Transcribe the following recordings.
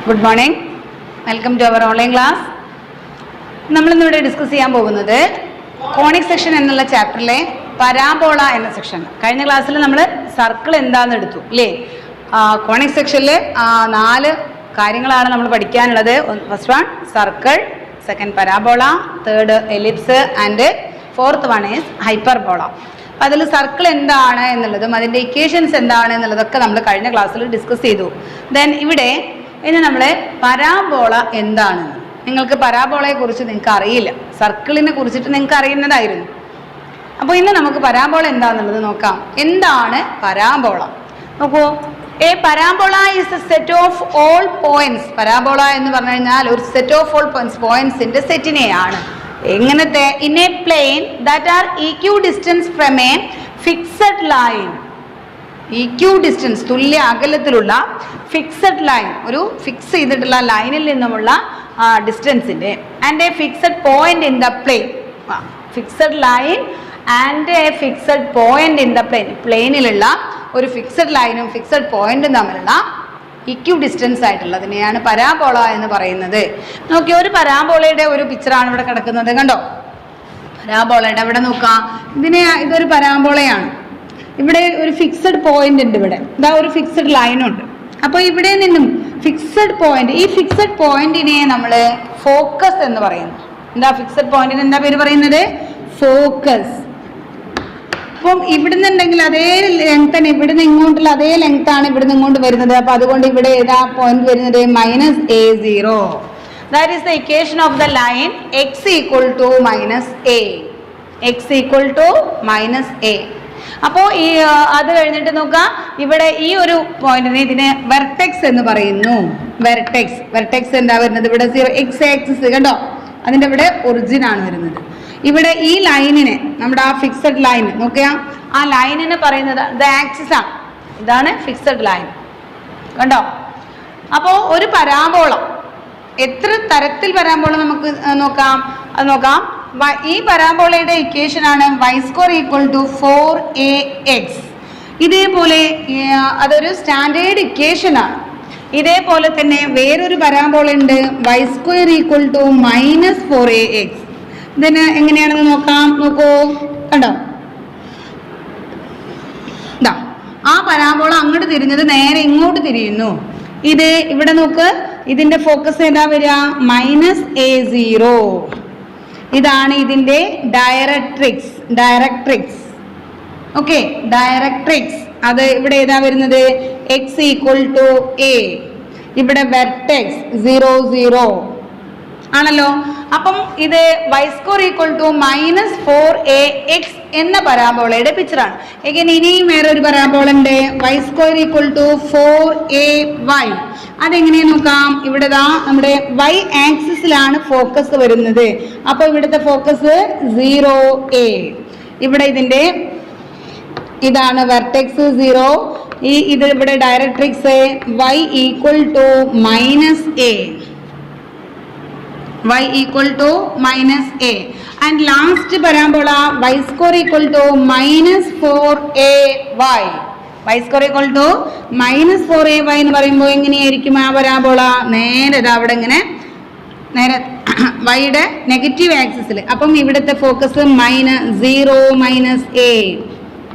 Good morning. Welcome to our online class. നമ്മളിന്നിവിടെ discuss ചെയ്യാൻ പോകുന്നത് കോണിക് സെക്ഷൻ എന്നുള്ള ചാപ്റ്ററിലെ പരാബോള എന്ന സെക്ഷൻ. കഴിഞ്ഞ ക്ലാസ്സിൽ നമ്മൾ സർക്കിൾ എന്താണെന്ന് എടുത്തു അല്ലേ? കോണിക് സെക്ഷനിൽ 4 കാര്യങ്ങളാണ് നമ്മൾ പഠിക്കാനുള്ളത്. First one circle, second parabola, third ellipse and fourth one is hyperbola. അപ്പം അതിൽ സർക്കിൾ എന്താണ് എന്നുള്ളതും അതിൻ്റെ ഇക്വേഷൻസ് എന്താണ് എന്നുള്ളതൊക്കെ നമ്മൾ കഴിഞ്ഞ ക്ലാസ്സിൽ ഡിസ്കസ് ചെയ്തു. ദെൻ ഇവിടെ ഇനി നമ്മൾ പരാബോള എന്താണെന്ന്, നിങ്ങൾക്ക് പരാബോളയെ കുറിച്ച് നിങ്ങൾക്ക് അറിയില്ല, സർക്കിളിനെ കുറിച്ചിട്ട് നിങ്ങൾക്ക് അറിയുന്നതായിരുന്നു. അപ്പോൾ ഇന്ന് നമുക്ക് പരാബോള എന്താണെന്നുള്ളത് നോക്കാം. എന്താണ് പരാബോള? നോക്കൂ, a parabola is a set of all points. Parabola എന്ന് പറഞ്ഞു കഴിഞ്ഞാൽ ഒരു സെറ്റ് ഓഫ് ഓൾ പോയിന്റ്സിന്റെ സെറ്റിനെയാണ്. എങ്ങനത്തെ? In a plane that are equidistance from a fixed line. Equidistance, തുല്യ അകലത്തിലുള്ള ഫിക്സഡ് ലൈൻ, ഒരു ഫിക്സ് ചെയ്തിട്ടുള്ള ലൈനിൽ നിന്നുമുള്ള ഡിസ്റ്റൻസിൻ്റെ and a fixed point in the plane. Fixed line and a fixed point in the plane. പ്ലെയിനിലുള്ള ഒരു fixed ലൈനും ഫിക്സഡ് പോയിന്റും തമ്മിലുള്ള ഇക്യു ഡിസ്റ്റൻസ് ആയിട്ടുള്ളതിനെയാണ് പരാബോള എന്ന് പറയുന്നത്. നോക്കി, ഒരു പരാബോളയുടെ ഒരു പിക്ചറാണ് ഇവിടെ കിടക്കുന്നത്. കണ്ടോ, പരാബോളയുടെ ഇവിടെ നോക്കാം. ഇതൊരു പരാബോളയാണ്. ഇവിടെ ഒരു ഫിക്സഡ് പോയിന്റ് ഉണ്ട്, ഇവിടെ ഇതാ ഒരു ഫിക്സഡ് ലൈനുണ്ട്. അപ്പോൾ ഇവിടെ നിന്നും ഫിക്സഡ് പോയിന്റ്, ഈ ഫിക്സഡ് പോയിന്റിനെ നമ്മൾ ഫോക്കസ് എന്ന് പറയുന്നു. എന്താ ഫിക്സഡ് പോയിന്റിന് എന്താ പേര് പറയുന്നത്? ഫോക്കസ്. അപ്പം ഇവിടുന്ന് ഉണ്ടെങ്കിൽ അതേ ലെങ്ത് തന്നെ ഇവിടുന്ന് ഇങ്ങോട്ടുള്ള അതേ ലെങ്ത് ആണ് ഇവിടുന്ന് ഇങ്ങോട്ട് വരുന്നത്. അപ്പൊ അതുകൊണ്ട് ഇവിടെ ഏതാ പോയിന്റ് വരുന്നത്? -a0. That is the equation of the line x = -a. x = -a. അപ്പോൾ ഈ അത് കഴിഞ്ഞിട്ട് നോക്കാം, ഇവിടെ ഈ ഒരു പോയിന്റിനെ ഇതിനെ വെർട്ടെക്സ് എന്ന് പറയുന്നു. വെർട്ടെക്സ് എന്താ വരുന്നത്? ഇവിടെ x ആക്സിസ് കണ്ടോ, അതിൻ്റെ ഇവിടെ ഒറിജിൻ ആണ് വരുന്നത്. ഇവിടെ ഈ ലൈനിനെ, നമ്മുടെ ആ ഫിക്സഡ് ലൈൻ നോക്കിയാ, ആ ലൈനിന് പറയുന്നത് ഇത് ആക്സിസ് ആണ്. ഇതാണ് ഫിക്സഡ് ലൈൻ, കണ്ടോ. അപ്പോൾ ഒരു പരാബോള, എത്ര തരത്തിൽ പരാബോള നമുക്ക് നോക്കാം, അത് നോക്കാം. ഈ പരാബോളയുടെ ഇക്വേഷൻ ആണ് y² = 4ax. ഇതേപോലെ അതൊരു സ്റ്റാൻഡേർഡ് ഇക്വേഷൻ ആണ്. ഇതേപോലെ തന്നെ വേറൊരു പരാബോള ഉണ്ട്, y² = -4ax. ഇതിന് എങ്ങനെയാണെന്ന് നോക്കാം. നോക്കൂ, കണ്ടോ, ഇതാ ആ പരാബോള അങ്ങോട്ട് തിരിഞ്ഞത് നേരെ ഇങ്ങോട്ട് തിരിയുന്നു. ഇത് ഇവിടെ നോക്ക്, ഇതിന്റെ ഫോക്കസ് ഏതാ വരിക? -a0. ഇതാണ് ഇതിന്റെ ഡയറക്ട്രിക്സ്. Okay, directrix. അത് ഇവിടെ ഏതാ വരുന്നത്? x = a. ഇവിടെ വെർട്ടെക്സ് 0 0 ആണല്ലോ. അപ്പം ഇത് y² = -4ax എന്ന പരാബോളയുടെ പിക്ചറാണ്. എഗൈൻ ഇനിയും വേറൊരു പരാബോള ഉണ്ട്, y² = 4ay. അതെങ്ങനെയാ നോക്കാം. ഇവിടെ നമ്മുടെ y ആക്സിസിലാണ് ഫോക്കസ് വരുന്നത്. അപ്പൊ ഇവിടുത്തെ ഫോക്കസ് 0a. ഇവിടെ ഇതിന്റെ ഇതാണ് വെർട്ടെക്സ് 0. ഇത് ഇവിടെ directrix y = -a. y = -a. and last parabola y² = -4ay. y² = -4ay എന്ന് പറയുമ്പോൾ എങ്ങനെയായിരിക്കും ആ പരാബോള? നേരെ അവിടെ ഇങ്ങനെ നേരെ വൈയുടെ നെഗറ്റീവ് ആക്സിസിൽ. അപ്പം ഇവിടുത്തെ ഫോക്കസ് -0 -a.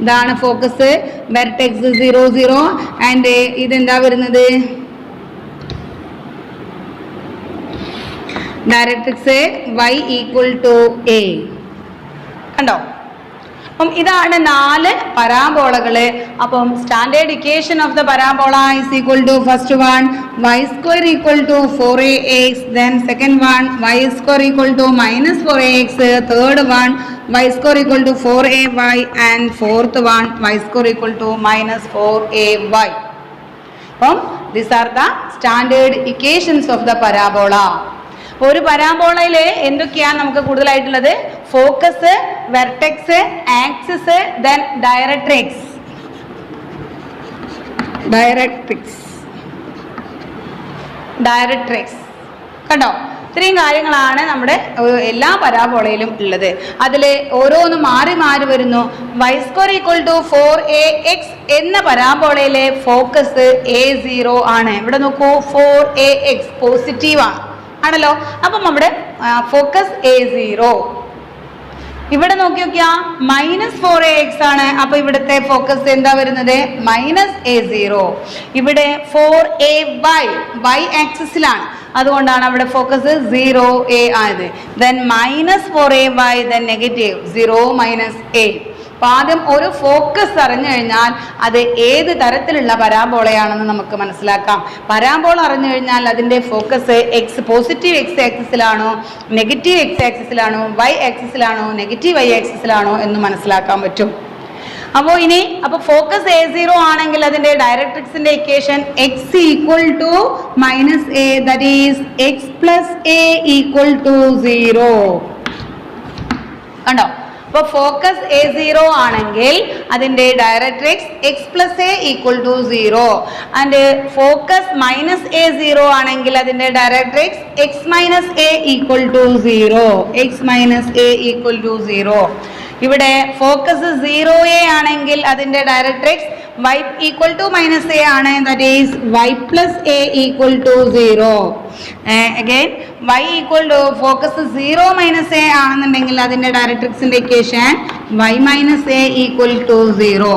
ഇതാണ് ഫോക്കസ്, വെർട്ടെക്സ് 0 0. ആൻഡ് ഇതെന്താ വരുന്നത്? Directrix y = a. കണ്ടോ. അപ്പം ഇതാണ് 4 പരാബോളകള്. അപ്പം standard equation of the parabola is equal to first one y² = 4ax, then second one y² = -4ax, third one y² = 4ay, and fourth one y² = -4ay. അപ്പം these are the standard equations of the parabola. ഒരു പരാബോളയിൽ എന്തൊക്കെയാണ് നമുക്ക് കൂടുതലായിട്ടുള്ളത്? Focus, vertex, axis, then directrix. കണ്ടോ, ഇത്രയും കാര്യങ്ങളാണ് നമ്മുടെ എല്ലാ പരാബോളയിലും ഉള്ളത്. അതിൽ ഓരോന്നും മാറി മാറി വരുന്നു. y² = 4ax എന്ന പരാബോളയിലെ ഫോക്കസ് a0 ആണ്. ഇവിടെ നോക്കൂ, 4ax പോസിറ്റീവ് ആണല്ലോ. അപ്പം നമ്മുടെ ഫോക്കസ് a0. ഇവിടെ നോക്കി നോക്കിയാ -4ax ആണ്. അപ്പൊ ഇവിടുത്തെ ഫോക്കസ് എന്താ വരുന്നത്? -a0. ഇവിടെ 4ay y ആക്സിസിലാണ്, അതുകൊണ്ടാണ് അവിടെ ഫോക്കസ് 0a ആയത്. Then -4ay then negative 0 - a. അപ്പൊ ആദ്യം ഒരു ഫോക്കസ് അറിഞ്ഞു കഴിഞ്ഞാൽ അത് ഏത് തരത്തിലുള്ള പരാബോളയാണെന്ന് നമുക്ക് മനസ്സിലാക്കാം. പരാബോള അറിഞ്ഞു കഴിഞ്ഞാൽ അതിന്റെ ഫോക്കസ് പോസിറ്റീവ് x ആക്സിസിലാണോ, നെഗറ്റീവ് x ആക്സിസിലാണോ, y ആക്സിസിലാണോ, നെഗറ്റീവ് y ആക്സിസിലാണോ എന്ന് മനസ്സിലാക്കാൻ പറ്റും. അപ്പോൾ ഫോക്കസ് a0 ആണെങ്കിൽ അതിന്റെ ഡയറക്ട്രിക്സിന്റെ equation x = -a, that is x + a = 0. കണ്ടോ? അപ്പോൾ ഫോക്കസ് a0 ആണെങ്കിൽ അതിന്റെ directrix x + a = 0 and focus -a0 ആണെങ്കിൽ അതിന്റെ directrix x - a = 0. x - a = 0. ഇവിടെ ഫോക്കസ് 0a ആണെങ്കിൽ അതിന്റെ ഡയറക്ട്രിക്സ് y = -a ആണ്, that is y + a = 0. again y focus 0 - a ആണെന്നുണ്ടെങ്കിൽ അതിന്റെ ഡയറക്ട്രിക്സിന്റെ ഇക്വേഷൻ y - a = 0.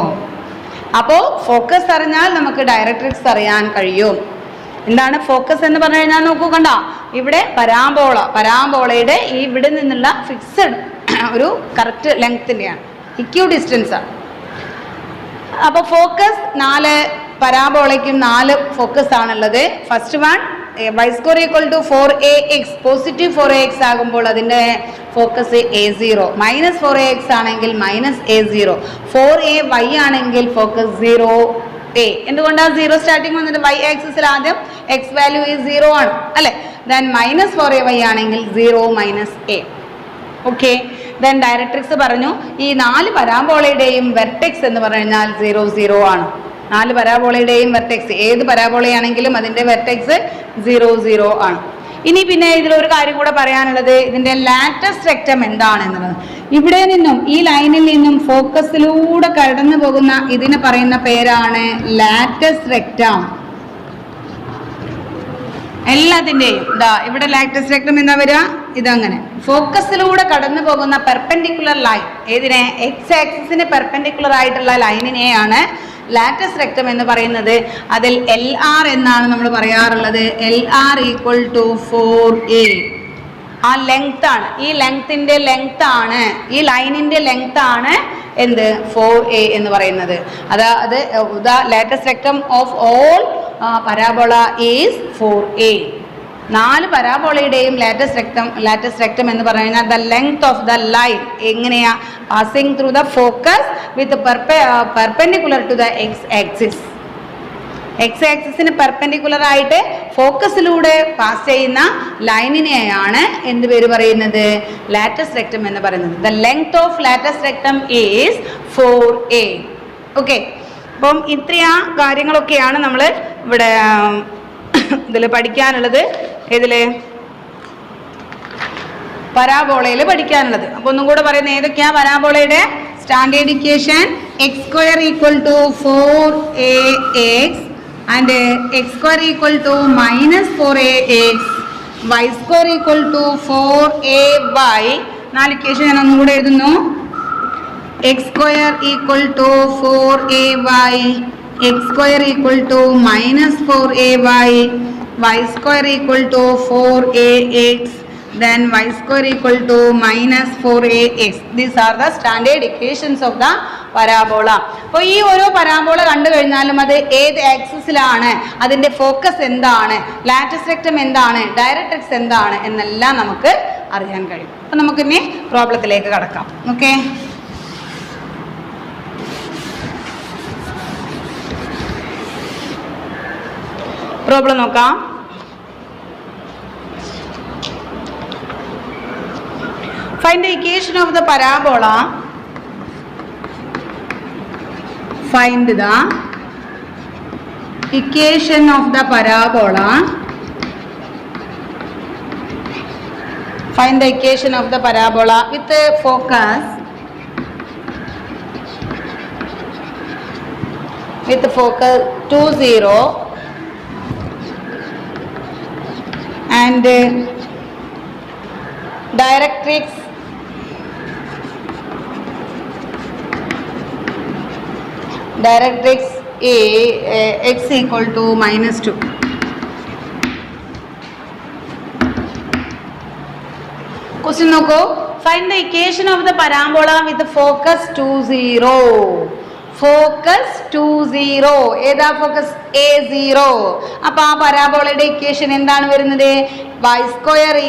അപ്പോൾ ഫോക്കസ് അറിഞ്ഞാൽ നമുക്ക് ഡയറക്ട്രിക്സ് അറിയാൻ കഴിയും. എന്താണ് ഫോക്കസ് എന്ന് പറഞ്ഞു കഴിഞ്ഞാൽ നോക്കൂ, കണ്ട ഇവിടെ പരാബോളയുടെ ഈ ഇവിടെ നിന്നുള്ള ഫിക്സഡ് ഒരു കറക്റ്റ് ലെങ്ത്തിൻ്റെയാണ്, ഇക്യൂ ഡിസ്റ്റൻസ് ആണ്. അപ്പോൾ ഫോക്കസ് 4 പരാബോളയ്ക്കും 4 ഫോക്കസ് ആണുള്ളത്. First one y² = 4ax positive 4ax ആകുമ്പോൾ അതിൻ്റെ ഫോക്കസ് a0, -4ax ആണെങ്കിൽ -a0, 4ay ആണെങ്കിൽ ഫോക്കസ് 0a. എന്തുകൊണ്ടാണ് 0 സ്റ്റാർട്ടിങ് വന്നിട്ട്? y ആക്സിസിൽ ആദ്യം x വാല്യൂ 0 ആണ് അല്ലെ. ദെൻ -4ay ആണെങ്കിൽ 0 - a. ഓക്കെ, ദെൻ ഡയറക്ട്രിക്സ് പറഞ്ഞു. ഈ 4 പരാബോളയുടെയും വെർട്ടെക്സ് എന്ന് പറഞ്ഞു കഴിഞ്ഞാൽ 0 0 ആണ്. 4 പരാബോളയുടെയും വെർട്ടെക്സ് ഏത് പരാബോളയാണെങ്കിലും അതിന്റെ വെർട്ടെക്സ് 0 0 ആണ്. ഇനി പിന്നെ ഇതിലൊരു കാര്യം കൂടെ പറയാനുള്ളത്, ഇതിന്റെ ലാറ്റസ്റ്റ് റെക്റ്റം എന്താണെന്നുള്ളത്. ഇവിടെ നിന്നും ഈ ലൈനിൽ നിന്നും ഫോക്കസിലൂടെ കടന്നു പോകുന്ന ഇതിന് പറയുന്ന പേരാണ് ലാറ്റസ്റ്റ് റെക്റ്റം. എല്ലാത്തിൻ്റെയും ഇവിടെ ലാറ്റസ്റ്റ് റെക്റ്റം എന്താ വരിക? ഇതങ്ങനെ ഫോക്കസിലൂടെ കടന്നു പോകുന്ന പെർപെൻഡിക്കുലർ ലൈൻ, ഏതിനെ? x ആക്സിസിന് പെർപെൻഡിക്കുലർ ആയിട്ടുള്ള ലൈനിനെയാണ് ലാറ്റസ്റ്റ് റെക്റ്റം എന്ന് പറയുന്നത്. അതിൽ LR എന്നാണ് നമ്മൾ പറയാറുള്ളത്. LR = 4a. ആ ലെങ്ത് ആണ്, ഈ ലെങ്ത്തിന്റെ ലെങ്ത് ആണ്, ഈ ലൈനിന്റെ ലെങ്ത് ആണ് എന്ത്? 4a എന്ന് പറയുന്നത്. അതായത് the latus rectum of all parabola is 4a. 4 പരാബോളയുടെയും ലാറ്റസ്റ്റ് റെക്റ്റം എന്ന് പറയുന്നത് the length of the line എങ്ങനെയാ? Passing through the focus with perpendicular to the x axis. x ആക്സിസിന് പെർപെൻഡിക്കുലർ ആയിട്ട് ഫോക്കസിലൂടെ പാസ് ചെയ്യുന്ന ലൈനിനെയാണ് എന്ത് പേര് പറയുന്നത്? ലാറ്റസ്റ്റ് റെക്റ്റം എന്ന് പറയുന്നത്. The length of latest rectum is 4a. Okay, അപ്പം ഇത്രയാ കാര്യങ്ങളൊക്കെയാണ് നമ്മൾ ഇവിടെ ഇതിൽ പഠിക്കാനുള്ളത്. ഇതില് പരാബോളയിൽ പഠിക്കാനുള്ളത്. അപ്പൊ ഒന്നും കൂടെ പറയുന്നത് ഏതൊക്കെയാ പരാബോളയുടെ standard equation? x² = 4ax and x² = -4ax, y² = 4ay. 4 equation ഞാൻ ഒന്നും കൂടെ എഴുതുന്നു. x² = 4ay, x² = -4ay, y² = 4ax, then y² = -4ax. These are the standard equations of the parabola. അപ്പോൾ ഈ ഓരോ പരാബോള കണ്ടു കഴിഞ്ഞാലും അത് ഏത് ആക്സിസിലാണ്, അതിന്റെ ഫോക്കസ് എന്താണ്, ലാറ്റസ്റ്റ് റെക്റ്റം എന്താണ്, ഡയറക്ട്രിക്സ് എന്താണ് എന്നെല്ലാം നമുക്ക് അറിയാൻ കഴിയും. അപ്പം നമുക്കിനി പ്രോബ്ലത്തിലേക്ക് കടക്കാം. ഓക്കെ, പ്രോബ്ലം നോക്കാം. Find the equation of the parabola. Find the equation of the parabola Find the equation of the parabola with focus 2, 0 and directrix x equal to -2. Question നോക്കൂ. Find the equation of the parabola with the focus 2, 0. Focus 2, 0. ഏതാ focus? A0. അപ്പൊ ആ പരാബോളയുടെ equation എന്താണ് വരുന്നത്? y²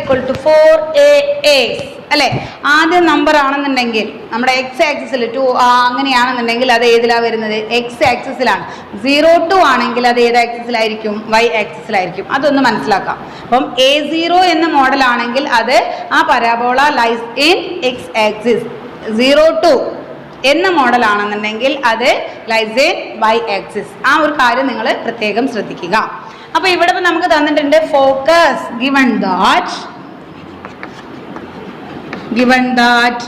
= 4ax അല്ലെ? ആദ്യം number ആണെന്നുണ്ടെങ്കിൽ നമ്മുടെ എക്സ് ആക്സിസിൽ 2 അങ്ങനെയാണെന്നുണ്ടെങ്കിൽ അത് ഏതിലാ വരുന്നത്? എക്സ് ആക്സിസിലാണ്. 0, 2 ആണെങ്കിൽ അത് ഏത് ആക്സിസിലായിരിക്കും? വൈ ആക്സിസിലായിരിക്കും. അതൊന്ന് മനസ്സിലാക്കാം. അപ്പം A0 എന്ന മോഡൽ ആണെങ്കിൽ അത് ആ parabola lies in x axis. 0, 2 എന്ന മോഡൽ ആണെന്നുണ്ടെങ്കിൽ അത് ലൈസ് ഇൻ വൈ ആക്സിസ്. ആ ഒരു കാര്യം നിങ്ങൾ പ്രത്യേകം ശ്രദ്ധിക്കുക. അപ്പൊ ഇവിടെ നമുക്ക് തന്നിട്ടുണ്ട് focus given that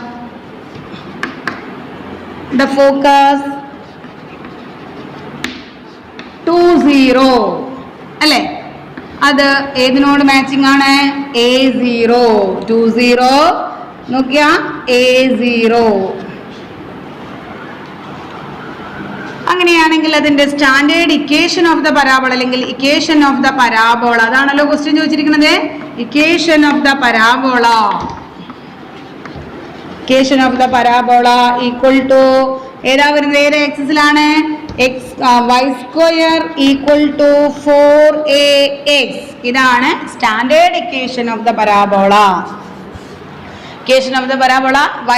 the focus 2, 0 അല്ലെ? അത് ഏതിനോട് മാച്ചിങ് ആണ്? A0. 2, 0 നോക്കിയ A0. അങ്ങനെയാണെങ്കിൽ അതിന്റെ standard equation of the parabola അല്ലെങ്കിൽ ഇക്വേഷൻ ഓഫ് ദ പരാബോള, അതാണല്ലോ ക്വസ്റ്റ്യൻ ചോദിച്ചിരിക്കുന്നത്. Equation of the parabola equal to ഏതാ വരുന്നത്? ഏത് ആക്സിസിലാണ്? y² = 4ax. ഇതാണ് standard equation of the parabola. Equation of the parabola y²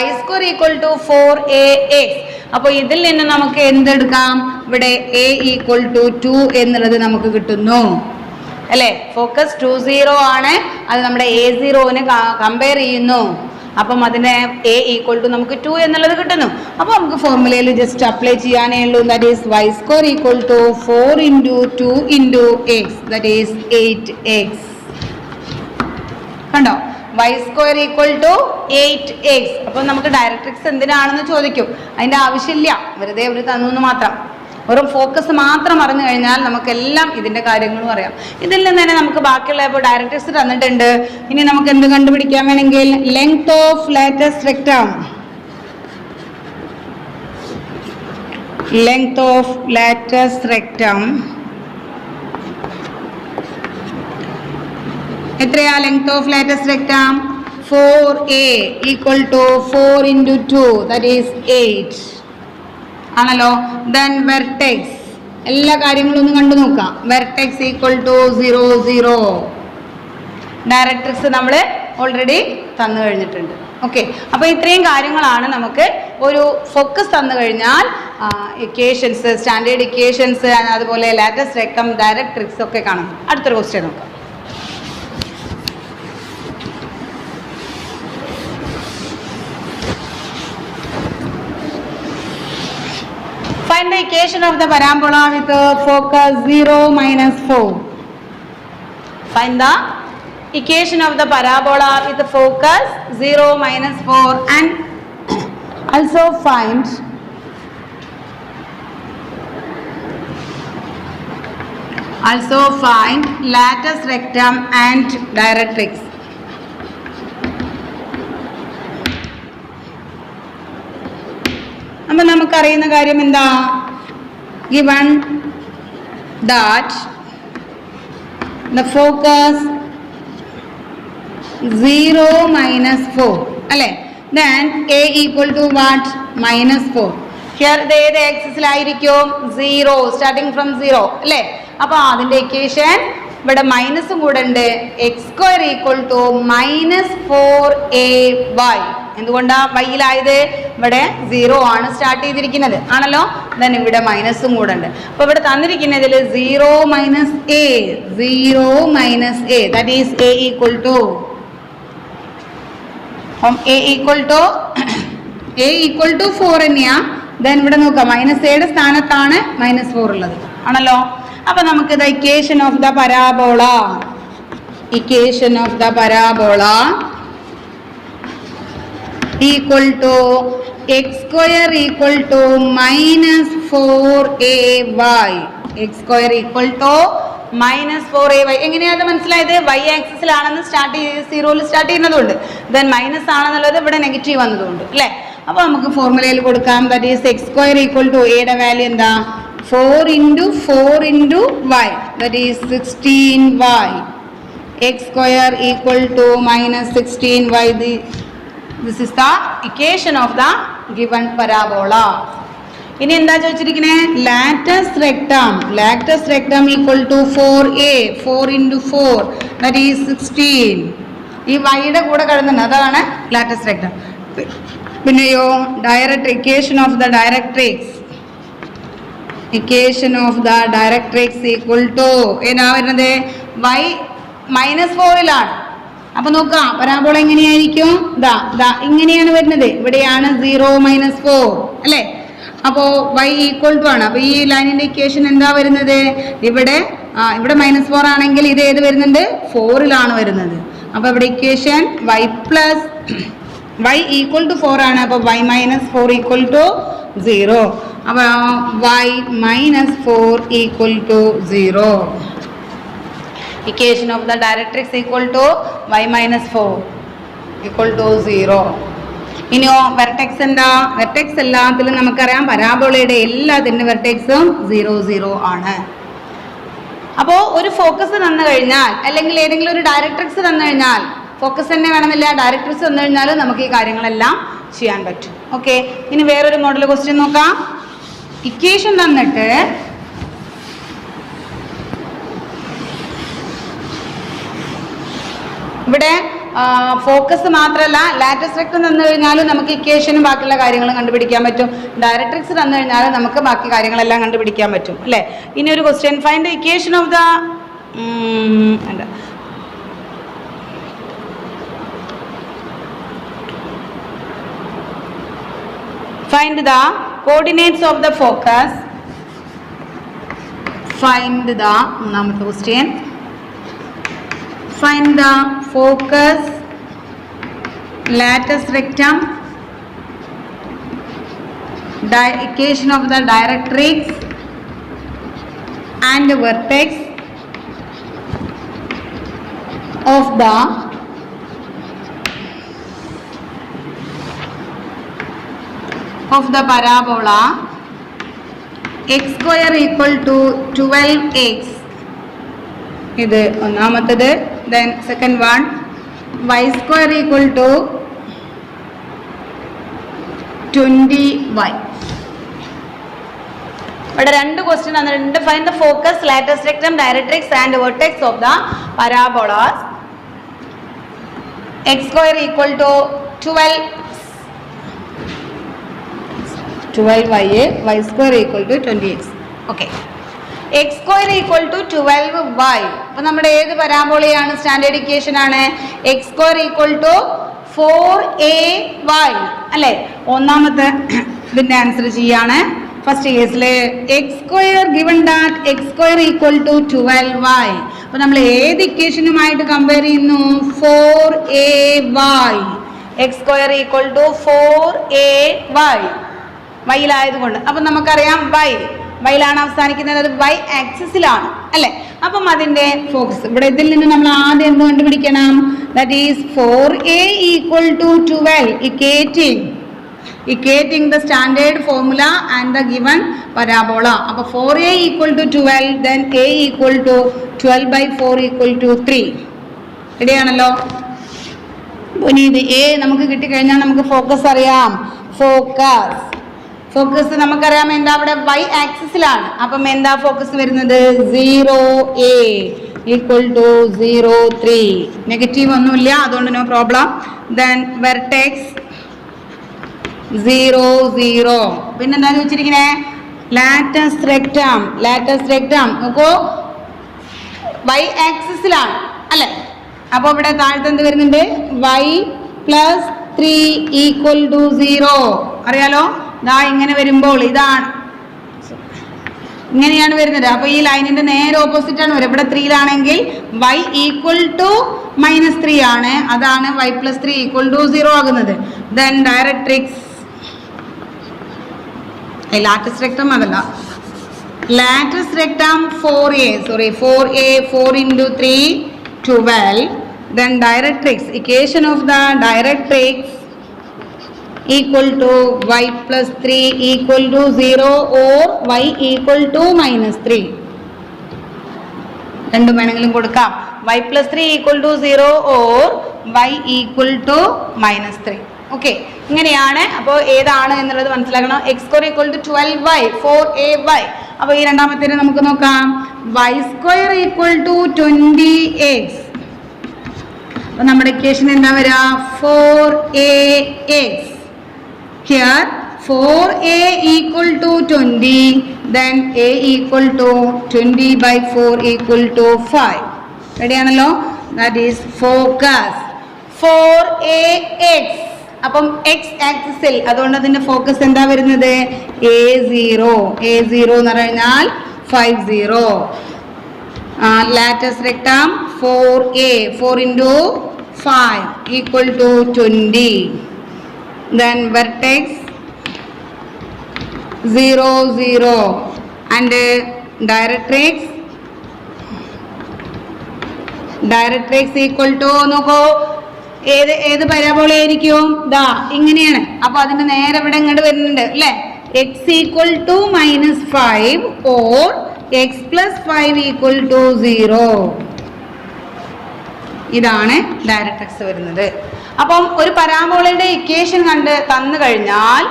= 4ax. അപ്പൊ ഇതിൽ നിന്ന് നമുക്ക് എന്തെടുക്കാം? ഇവിടെ a = 2 എന്നുള്ളത് നമുക്ക് കിട്ടുന്നു അല്ലെ? ഫോക്കസ് 2, 0 ആണ്. അത് നമ്മുടെ A0നെ കമ്പയർ ചെയ്യുന്നു. അപ്പം അതിനെ a = നമുക്ക് 2 എന്നുള്ളത് കിട്ടുന്നു. അപ്പൊ നമുക്ക് ഫോർമുലയിൽ ജസ്റ്റ് അപ്ലൈ ചെയ്യാനേ ഉള്ളൂ. That is y² = 4 × 2 × x, that is 8x. കണ്ടോ? y² = 8x. അപ്പൊ നമുക്ക് ഡയറക്ട്രിക്സ് എന്തിനാണെന്ന് ചോദിക്കും. അതിന്റെ ആവശ്യമില്ല, വെറുതെ അവർ തന്നു മാത്രം. വെറും ഫോക്കസ് മാത്രം അറിഞ്ഞു കഴിഞ്ഞാൽ നമുക്കെല്ലാം ഇതിന്റെ കാര്യങ്ങളും അറിയാം. ഇതിൽ നിന്ന് തന്നെ നമുക്ക് ബാക്കിയുള്ള ഇപ്പോൾ ഡയറക്ട്രിക്സ് തന്നിട്ടുണ്ട്. ഇനി നമുക്ക് എന്ത് കണ്ടുപിടിക്കാൻ വേണമെങ്കിൽ ലെങ്ത് ഓഫ് ലാറ്റസ്റ്റ് റെക്ടം എത്രയാ? Length of latest rectum 4a = 4 × 2, that is 8 ആണല്ലോ. ദെൻ വെർട്ടെക്സ്, എല്ലാ കാര്യങ്ങളും ഒന്ന് കണ്ടു നോക്കാം. വെർട്ടെക്സ് = 0, 0. ഡയറക്ട്രിക്സ് നമ്മൾ ഓൾറെഡി തന്നു കഴിഞ്ഞിട്ടുണ്ട്. ഓക്കെ, അപ്പോൾ ഇത്രയും കാര്യങ്ങളാണ് നമുക്ക് ഒരു ഫോക്കസ് തന്നു കഴിഞ്ഞാൽ ഇക്വേഷൻസ്, സ്റ്റാൻഡേർഡ് ഇക്വേഷൻസ്, അതുപോലെ ലാറ്റസ്റ്റ് റെക്ടം, ഡയറക്ട്രിക്സ് ഒക്കെ കാണുന്നത്. അടുത്തൊരു ക്വസ്റ്റ്യൻ നോക്കാം. Find the equation of the parabola with focus 0, -4. Find the equation of the parabola with focus 0, -4 and also find lattice rectum and directrix. അപ്പോൾ നമുക്കറിയുന്ന കാര്യം എന്താ? given that the focus 0, -4 അല്ലേ? then a equal to what? -4. here ഇത് ഏത് ആക്സിസിലായിരിക്കും? 0, starting from 0 അല്ലേ? അപ്പോൾ അതിൻ്റെ ഇക്വേഷൻ ഇവിടെ മൈനസും കൂടെ ഉണ്ട്. x² = -4ay. എന്തുകൊണ്ടാ വൈയിലായത്? ഇവിടെ 0 ആണ് സ്റ്റാർട്ട് ചെയ്തിരിക്കുന്നത് ആണല്ലോ. ദെൻ ഇവിടെ മൈനസും കൂടെ ഉണ്ട്. അപ്പൊ ഇവിടെ തന്നിരിക്കുന്നതിൽ 0 - a ദാറ്റ് ഈസ് a = 4 തന്നെയാ. ദെൻ ഇവിടെ നോക്കാം, -aയുടെ സ്ഥാനത്താണ് -4 ഉള്ളത് ആണല്ലോ. അപ്പൊ നമുക്ക് the equation of the parabola equal to x square equal to minus 4ay. X square equal to minus 4ay. എങ്ങനെയാണ് മനസ്സിലായത്? വൈ ആക്സിസിലാണെന്ന് സ്റ്റാർട്ട് ചെയ്ത് 0 സ്റ്റാർട്ട് ചെയ്യുന്നതുകൊണ്ട് ദെൻ മൈനസ് ആണെന്നുള്ളത് ഇവിടെ നെഗറ്റീവ് വന്നതുകൊണ്ട് അല്ലേ. അപ്പോൾ നമുക്ക് ഫോർമുലയിൽ കൊടുക്കാം. That is x square equal to എയുടെ വാല്യൂ എന്താ? 4 into 4 into y, that is 16y. X square equal to minus 16y. This is the equation of the given parabola. ഇനി എന്താ ചോദിച്ചിരിക്കുന്നത്? Latus rectum equal to 4a, 4 into 4, that is 16. ഈ വൈയുടെ കൂടെ കിടന്നുണ്ട്, അതാണ് ലാറ്റസ് റെക്ടം. പിന്നെയോ equation of the directrix. Equation of the directrix equal to ഏതാ വരുന്നത്? y -4 അപ്പൊ നോക്കാം പരാബോള എങ്ങനെയായിരിക്കും? ഇങ്ങനെയാണ് വരുന്നത്. ഇവിടെയാണ് 0 - 4 അല്ലേ. അപ്പോൾ y ഈക്വൽ ടു ആണ്. അപ്പൊ ഈ ലൈനിന്റെ ഇക്വേഷൻ എന്താ വരുന്നത്? ഇവിടെ -4 ആണെങ്കിൽ ഇത് ഏത് വരുന്നുണ്ട്? 4 വരുന്നത്. അപ്പൊ ഇവിടെ ഇക്വേഷൻ y ഈക്വൽ ടു 4 ആണ്. അപ്പൊ y - 4 ഈക്വൽ ടു 0. അപ്പോൾ y -4 equal to 0. Equation of the directrix equal to y -4 equal to 0. ഇനിയോ വെർട്ടെക്സ് എന്താ? വെർട്ടെക്സ് എല്ലാത്തിലും നമുക്കറിയാം പരാബോളയുടെ എല്ലാത്തിൻ്റെ വെർട്ടെക്സും 0 0 ആണ്. അപ്പോൾ ഒരു ഫോക്കസ് തന്നു കഴിഞ്ഞാൽ അല്ലെങ്കിൽ ഏതെങ്കിലും ഒരു ഡയറക്ട്രിക്സ് തന്നു കഴിഞ്ഞാൽ, ഫോക്കസ് തന്നെ വേണമെന്നില്ല, ഡയറക്ട്രിക്സ് തന്നു കഴിഞ്ഞാലും നമുക്ക് ഈ കാര്യങ്ങളെല്ലാം ചെയ്യാൻ പറ്റും. ഓക്കെ, ഇനി വേറൊരു മോഡൽ ക്വസ്റ്റ്യൻ നോക്കാം. ഇക്വേഷൻ തന്നിട്ട് ഇവിടെ ഫോക്കസ് മാത്രമല്ല ലാറ്റസ് റെക്ടം തന്നു കഴിഞ്ഞാലും നമുക്ക് ഇക്വേഷനും ബാക്കിയുള്ള കാര്യങ്ങളും കണ്ടുപിടിക്കാൻ പറ്റും. ഡയറക്ട്രിക്സ് തന്നു കഴിഞ്ഞാലും നമുക്ക് ബാക്കി കാര്യങ്ങളെല്ലാം കണ്ടുപിടിക്കാൻ പറ്റും അല്ലേ. ഇനി ഒരു question, find the equation of the find the coordinates of the focus. Find the ഒന്നാമത്തെ question, find the focus, lattice rectum, equation of the directrix and the vertex of the parabola x square equal to 12x. ഇത് ഒന്നാമത്തേത്. then second one, y square equal to 20y. ഇവിടെ രണ്ട് question തന്നിട്ടുണ്ട്. Find the focus, latus rectum, directrix and vertex of the parabolas. x square equal to 12y, y square equal to 20x. Okay, x square equal to 12y. അപ്പോൾ നമ്മുടെ ഏത് പരാബോളയാണ്? Standard equation ആണ്. x square equal to 4ay അല്ലേ. ഒന്നാമത്തെ ഇതിന്റെ answer ചെയ്യാണ്. First കേസില് x square given that x square equal to 12y. അപ്പോൾ നമ്മൾ ഏത് ഇക്വേഷനുമായിട്ട് കമ്പയർ ചെയ്യുന്നു? 4ay. x square equal to 4ay വൈയിലായതുകൊണ്ട്. അപ്പം നമുക്കറിയാം വൈയിലാണ് അവസാനിക്കുന്നത്, അത് y ആക്സിസിലാണ് അല്ലേ. അപ്പം അതിൻ്റെ ഫോക്കസ് ഇവിടെ ഇതിൽ നിന്ന് നമ്മൾ ആദ്യം എന്ത് കണ്ടുപിടിക്കണം? That is 4a equal to 12, equating the standard formula and the given parabola. അപ്പോൾ 4a equal to 12, then a equal to 12/4 equal to 3. റെഡിയാണല്ലോ. ഇനി ഇത് a നമുക്ക് കിട്ടിക്കഴിഞ്ഞാൽ നമുക്ക് ഫോക്കസ് അറിയാം. ഫോക്കസ് നമുക്കറിയാം എന്താ, അവിടെ y ആക്സിസിലാണ്. അപ്പം എന്താ ഫോക്കസ് വരുന്നത്? 0a equal to 0 3. നെഗറ്റീവ് ഒന്നുമില്ല, അതുകൊണ്ട് നോ പ്രോബ്ലം. Then vertex 0 0. പിന്നെന്താ ചോദിച്ചിരിക്കുന്നത്? ലാറ്റസ് റെക്ടം നോക്കൂ, y ആക്സിസിലാണ് അല്ലേ. അപ്പോൾ ഇവിടെ താഴത്തെ എന്ത് വരുന്നുണ്ട്? y + 3 equal to 0. അറിയാലോ, ഇങ്ങനെ വരുമ്പോൾ ഇതാണ് ഇങ്ങനെയാണ് വരുന്നത്. അപ്പൊ ഈ ലൈനിന്റെ നേരെ ഓപ്പോസിറ്റ് ആണ് വരും. ഇവിടെ 3 y ഈക്വൽ ടു -3 ആണ്. അതാണ് y + 3 = 0 ആകുന്നത്. ദെൻ ഡയറക്ട്രിക്സ് ലാറ്റസ് റെക്ടം അതല്ല, latus rectum 4a 4 into 3 12. Then directrix, equation of the directrix equal to y plus 3 equal to 0 or y equal to -3. രണ്ടും വേണമെങ്കിലും കൊടുക്കാം. y plus 3 equal to 0 or y equal to -3. Okay, ഇങ്ങനെയാണ്. അപ്പോൾ ഏതാണ് എന്നുള്ളത് മനസ്സിലാക്കണം. x² equal to 12y 4ay. അപ്പോൾ ഈ രണ്ടാമത്തേന് നമുക്ക് നോക്കാം. y² equal to 20x. അപ്പോൾ നമ്മുടെ ഇക്വേഷൻ എന്താ വരിക? 4ax. Here 4a equal to 20, then a equal to 20/4 equal to 5. Ready ആണല്ലോ? That is focus 4ax. അപ്പം x ആക്സിസിൽ, അതുകൊണ്ട് അതിന്റെ ഫോക്കസ് എന്താ വരുന്നത്? a0 എന്ന് പറഞ്ഞാൽ 50. Latus rectum 4a 4 into 5 equal to 20. Then vertex 0 0 and directrix equal to നോക്കൂ, ഏത് പരാബോള ആയിരിക്കും? ദാ ഇങ്ങനെയാണ്. അപ്പൊ അതിന്റെ നേരെ ഇവിടെ ഇങ്ങോട്ട് വരുന്നുണ്ട് അല്ലെ? x equal to -5 or x plus 5 equal to 0. ഇതാണ് ഡയറക്ട്രിക്സ് വരുന്നത്. അപ്പം ഒരു പരാബോളയുടെ ഇക്വേഷൻ കണ്ട് തന്നു കഴിഞ്ഞാൽ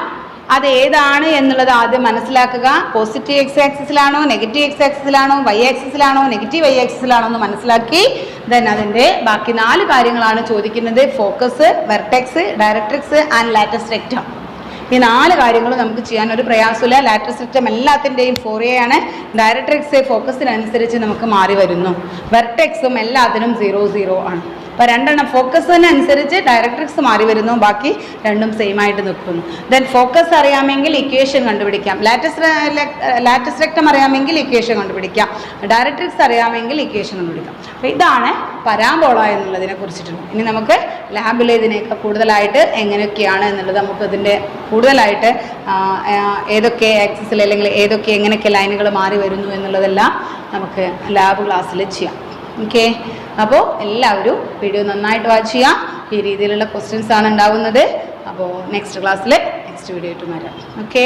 അത് ഏതാണ് എന്നുള്ളത് ആദ്യം മനസ്സിലാക്കുക. പോസിറ്റീവ് x ആക്സിസിലാണോ, നെഗറ്റീവ് x ആക്സിസിലാണോ, y ആക്സിസിലാണോ, നെഗറ്റീവ് y ആക്സിസിലാണോ എന്ന് മനസ്സിലാക്കി ദെൻ അതിന്റെ ബാക്കി 4 കാര്യങ്ങളാണ് ചോദിക്കുന്നത്. Focus, vertex, directrix and latus rectum. ഈ 4 കാര്യങ്ങളും നമുക്ക് ചെയ്യാൻ ഒരു പ്രയാസമില്ല. ലാറ്റസ് റെക്ടം എല്ലാത്തിൻ്റെയും 4a ആണ്. ഡയറക്ട്രിക്സ് ഫോക്കസിനനുസരിച്ച് നമുക്ക് മാറി വരുന്നു. വെർട്ടെക്സും എല്ലാത്തിനും 0 0 ആണ്. അപ്പോൾ 2 ഫോക്കസിനനുസരിച്ച് ഡയറക്ട്രിക്സ് മാറി വരുന്നു, ബാക്കി രണ്ടും സെയിം ആയിട്ട് നിൽക്കുന്നു. ദെൻ ഫോക്കസ് അറിയാമെങ്കിൽ ഇക്വേഷൻ കണ്ടുപിടിക്കാം. ലാറ്റസ് റെക്ടം അറിയാമെങ്കിൽ ഇക്വേഷൻ കണ്ടുപിടിക്കാം. ഡയറക്ട്രിക്സ് അറിയാമെങ്കിൽ ഇക്വേഷൻ കണ്ടുപിടിക്കാം. അപ്പോൾ ഇതാണ് പരാബോള എന്നുള്ളതിനെ കുറിച്ചിട്ടുള്ളത്. ഇനി നമുക്ക് ലാബിൽ ഇതിനെയൊക്കെ കൂടുതലായിട്ട് എങ്ങനെയൊക്കെയാണ് എന്നുള്ളത് നമുക്ക് ഇതിൻ്റെ കൂടുതലായിട്ട് ഏതൊക്കെ ആക്സിസിൽ അല്ലെങ്കിൽ ഏതൊക്കെ എങ്ങനെയൊക്കെ ലൈനുകൾ മാറി വരുന്നു എന്നുള്ളതെല്ലാം നമുക്ക് ലാബ് ക്ലാസ്സിൽ ചെയ്യാം. ഓക്കെ, അപ്പോൾ എല്ലാവരും വീഡിയോ നന്നായിട്ട് വാച്ച് ചെയ്യാം. ഈ രീതിയിലുള്ള ക്വസ്റ്റ്യൻസ് ആണ് ഉണ്ടാവുന്നത്. അപ്പോൾ നെക്സ്റ്റ് ക്ലാസ്സിൽ നെക്സ്റ്റ് വീഡിയോ ആയിട്ട് വരാം. ഓക്കെ.